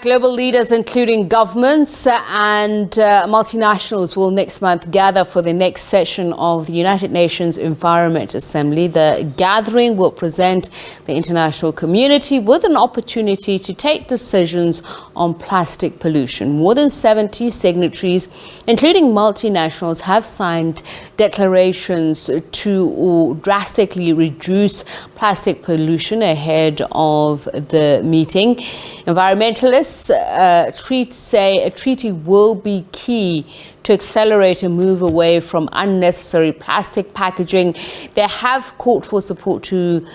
Global leaders, including governments and multinationals, will next month gather for the next session of the United Nations Environment Assembly. The gathering will present the international community with an opportunity to take decisions on plastic pollution. More than 70 signatories, including multinationals, have signed declarations to drastically reduce plastic pollution ahead of the meeting. Environmentalists say a treaty will be key to accelerate a move away from unnecessary plastic packaging. They have called for support to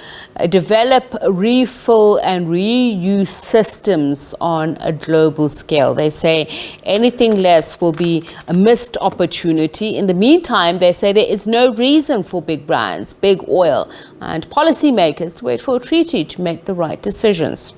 develop refill and reuse systems on a global scale. They say anything less will be a missed opportunity. In the meantime, they say there is no reason for big brands, big oil and policymakers to wait for a treaty to make the right decisions.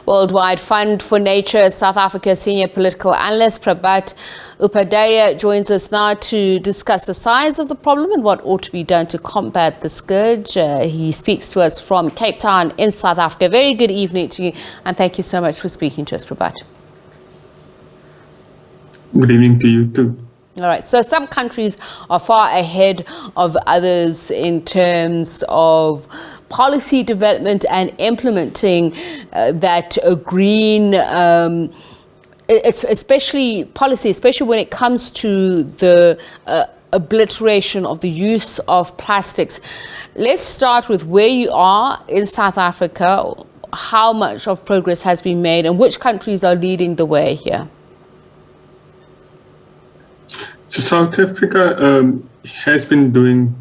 Worldwide Fund for Nature South Africa senior political analyst Prabhat Upadhyaya joins us now to discuss the size of the problem and what ought to be done to combat the scourge. He speaks to us from Cape Town in South Africa. Very good evening to you, and thank you so much for speaking to us, Prabhat. Good evening to you too. All right, so some countries are far ahead of others in terms of policy development and implementing that green, especially policy, especially when it comes to the obliteration of the use of plastics. Let's start with where you are in South Africa, how much of progress has been made and which countries are leading the way here. So South Africa has been doing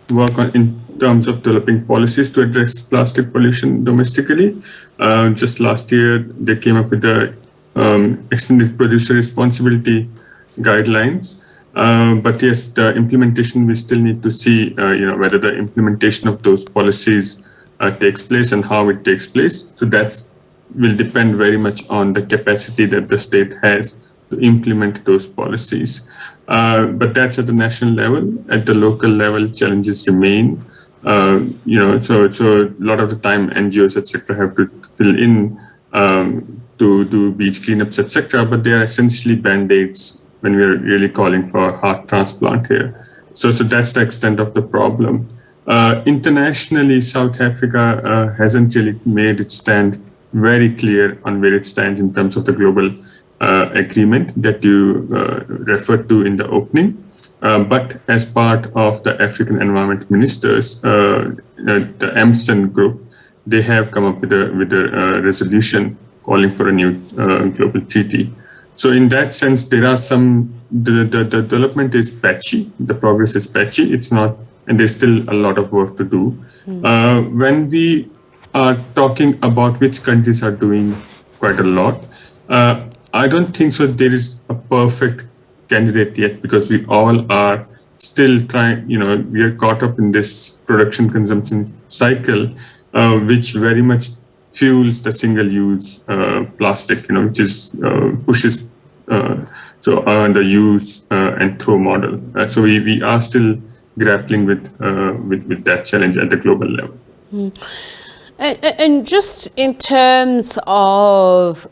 work in terms of developing policies to address plastic pollution domestically. Just last year, they came up with the extended producer responsibility guidelines. But yes, the implementation, we still need to see, whether the implementation of those policies takes place and how it takes place. So that will depend very much on the capacity that the state has to implement those policies. But that's at the national level. At the local level, challenges remain. So a lot of the time NGOs, etc., have to fill in to do beach cleanups, etc., but they are essentially band-aids when we are really calling for a heart transplant here. So that's the extent of the problem. Internationally, South Africa hasn't really made its stand very clear on where it stands in terms of the global agreement that you referred to in the opening. But as part of the African Environment Ministers, the AMSEN group, they have come up with a resolution calling for a new global treaty. So in that sense, there are the development is patchy, the progress is patchy, it's not, and there's still a lot of work to do. When we are talking about which countries are doing quite a lot, I don't think so there is a perfect candidate yet, because we all are still trying, we are caught up in this production consumption cycle, which very much fuels the single-use plastic, which is pushes the use and throw model. So we are still grappling with that challenge at the global level. And just in terms of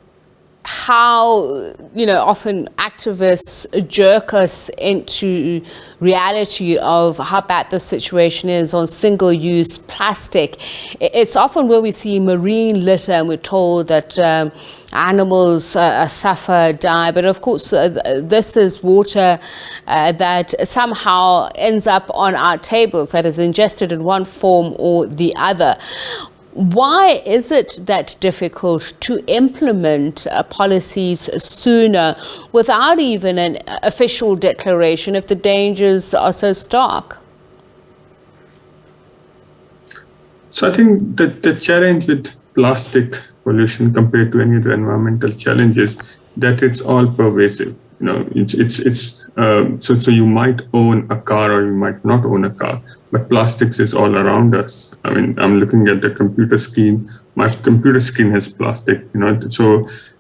how, often activists jerk us into reality of how bad the situation is on single-use plastic. It's often where we see marine litter and we're told that animals suffer, die. But of course, this is water that somehow ends up on our tables, that is ingested in one form or the other. Why is it that difficult to implement policies sooner without even an official declaration if the dangers are so stark? So I think that the challenge with plastic pollution compared to any other environmental challenges, that it's all pervasive. So you might own a car or you might not own a car, but plastics is all around us. I mean, I'm looking at the computer screen. My computer screen has plastic,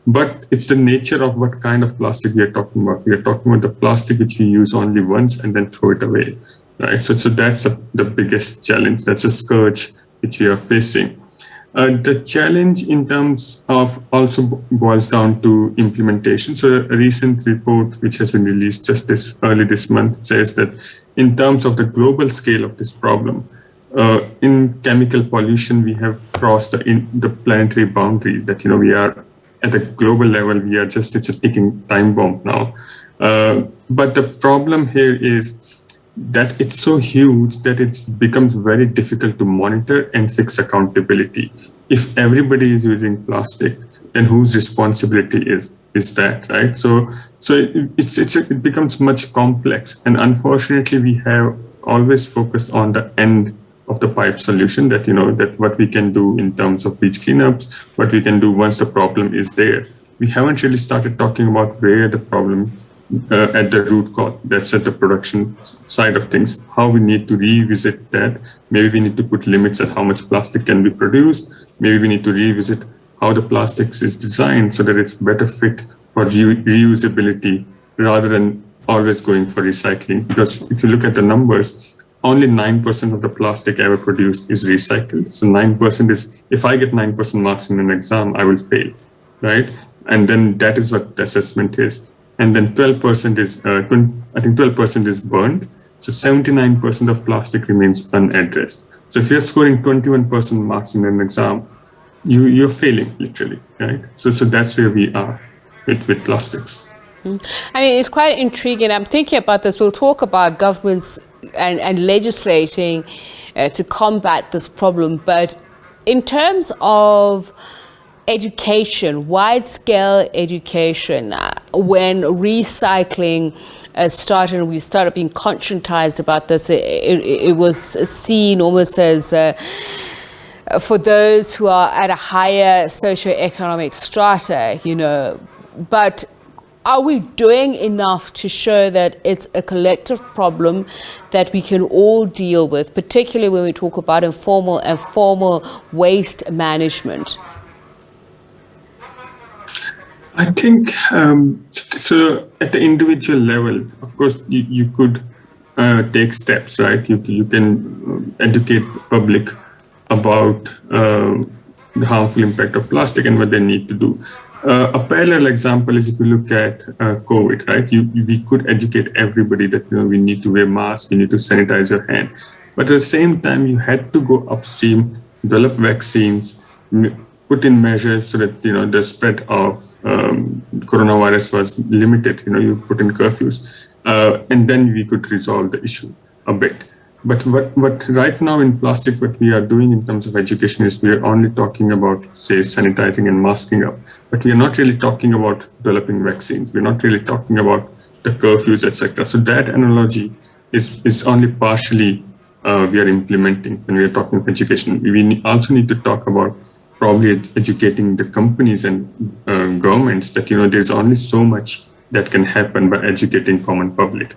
but it's the nature of what kind of plastic we are talking about. We are talking about the plastic which we use only once and then throw it away, right? So that's the biggest challenge. That's a scourge which we are facing. The challenge in terms of also boils down to implementation. So a recent report which has been released just early this month says that in terms of the global scale of this problem, in chemical pollution, we have crossed the planetary boundary that, we are at a global level, it's a ticking time bomb now. But the problem here is that it's so huge that it becomes very difficult to monitor and fix accountability. If everybody is using plastic, then whose responsibility is that, right? So it becomes much complex, and unfortunately, we have always focused on the end of the pipe solution, that that what we can do in terms of beach cleanups, what we can do once the problem is there. We haven't really started talking about where the problem at the root cause, that's at the production side of things, how we need to revisit that. Maybe we need to put limits at how much plastic can be produced. Maybe we need to revisit how the plastics is designed so that it's better fit for reusability rather than always going for recycling. Because if you look at the numbers, only 9% of the plastic ever produced is recycled. So 9% is, if I get 9% marks in an exam, I will fail, right? And then that is what the assessment is. And then 12% is, I think 12% is burned. So 79% of plastic remains unaddressed. So if you're scoring 21% marks in an exam, you're failing literally, right? So that's where we are with plastics. I mean, it's quite intriguing. I'm thinking about this. We'll talk about governments and legislating to combat this problem. But in terms of education, wide-scale education, when recycling started, we started being conscientized about this, it was seen almost as for those who are at a higher socioeconomic strata, but are we doing enough to show that it's a collective problem that we can all deal with, particularly when we talk about informal and formal waste management? I think, so at the individual level, of course, you could take steps, right? You can educate the public about the harmful impact of plastic and what they need to do. A parallel example is if you look at COVID, right? We could educate everybody that we need to wear masks, you need to sanitize your hand. But at the same time, you had to go upstream, develop vaccines, put in measures so that the spread of coronavirus was limited. You put in curfews, and then we could resolve the issue a bit. But what right now in plastic, what we are doing in terms of education is we are only talking about, say, sanitizing and masking up. But we are not really talking about developing vaccines. We're not really talking about the curfews, etc. So that analogy is only partially we are implementing when we are talking of education. We also need to talk about probably educating the companies and governments that there's only so much that can happen by educating common public.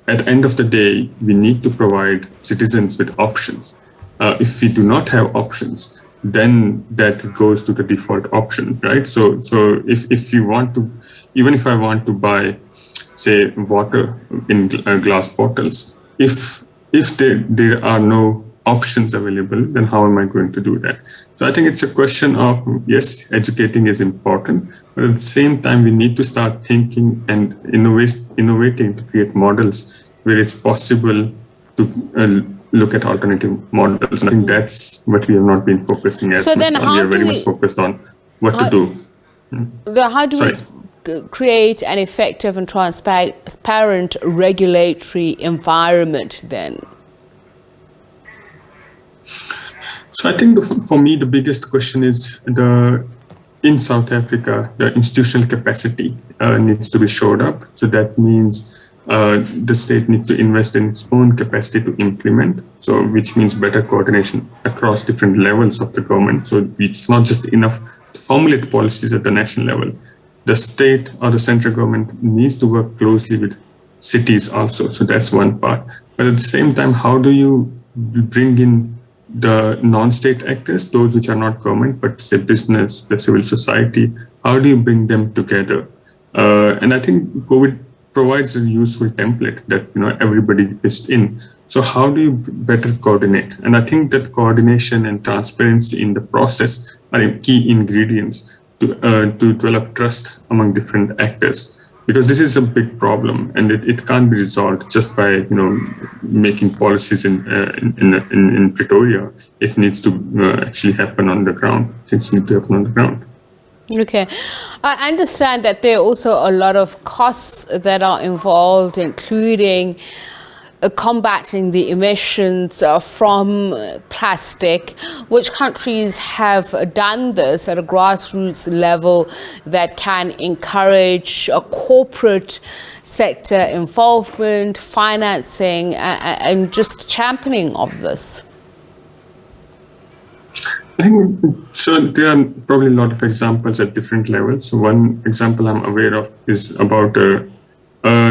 At the end of the day, we need to provide citizens with options. If we do not have options, then that goes to the default option, right? So if you want to, even if I want to buy, say, water in glass bottles, if there are no options available, then how am I going to do that? So I think it's a question of, yes, educating is important, but at the same time, we need to start thinking and innovating to create models where it's possible to look at alternative models. And I think that's what we have not been focusing as much on. We are very much focused on what to do. How do we create an effective and transparent regulatory environment then? So I think for me, the biggest question is in South Africa, the institutional capacity needs to be shored up. So that means the state needs to invest in its own capacity to implement, so which means better coordination across different levels of the government. So it's not just enough to formulate policies at the national level. The state or the central government needs to work closely with cities also. So that's one part. But at the same time, how do you bring in the non-state actors, those which are not government, but say business, the civil society? How do you bring them together? And I think COVID provides a useful template that everybody pitched in. So how do you better coordinate? And I think that coordination and transparency in the process are key ingredients to develop trust among different actors. Because this is a big problem, and it can't be resolved just by making policies in Pretoria. It needs to actually happen on the ground. Things need to happen on the ground. Okay. I understand that there are also a lot of costs that are involved, including combating the emissions from plastic. Which countries have done this at a grassroots level that can encourage a corporate sector involvement, financing, and just championing of this? I think so. There are probably a lot of examples at different levels. One example I'm aware of is about a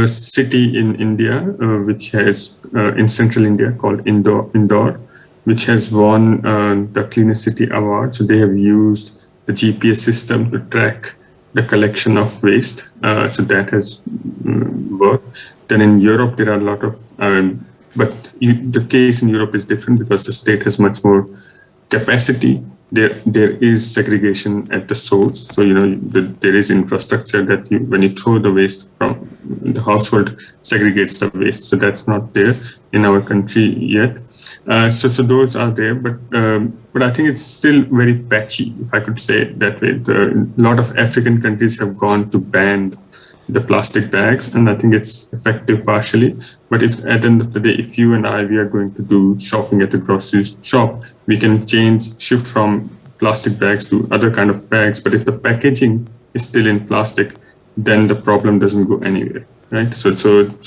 city in India, which has in central India called Indore, which has won the Cleanest City Award. So they have used the GPS system to track the collection of waste. So that has worked. Then in Europe, there are a lot of, but the case in Europe is different because the state has much more capacity. There is segregation at the source. So, there is infrastructure that when you throw the waste from the household, segregates the waste. So that's not there in our country yet. So those are there, but I think it's still very patchy, if I could say it that way. A lot of African countries have gone to ban the plastic bags, and I think it's effective partially. But if at the end of the day, if you and we are going to do shopping at the grocery shop, we can shift from plastic bags to other kind of bags. But if the packaging is still in plastic, then the problem doesn't go anywhere, right? So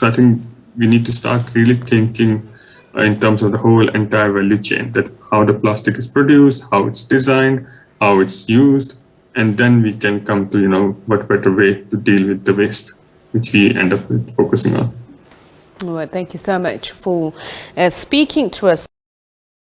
I think we need to start really thinking in terms of the whole entire value chain, that how the plastic is produced, how it's designed, how it's used, and then we can come to, what better way to deal with the waste, which we end up focusing on. Well, thank you so much for speaking to us.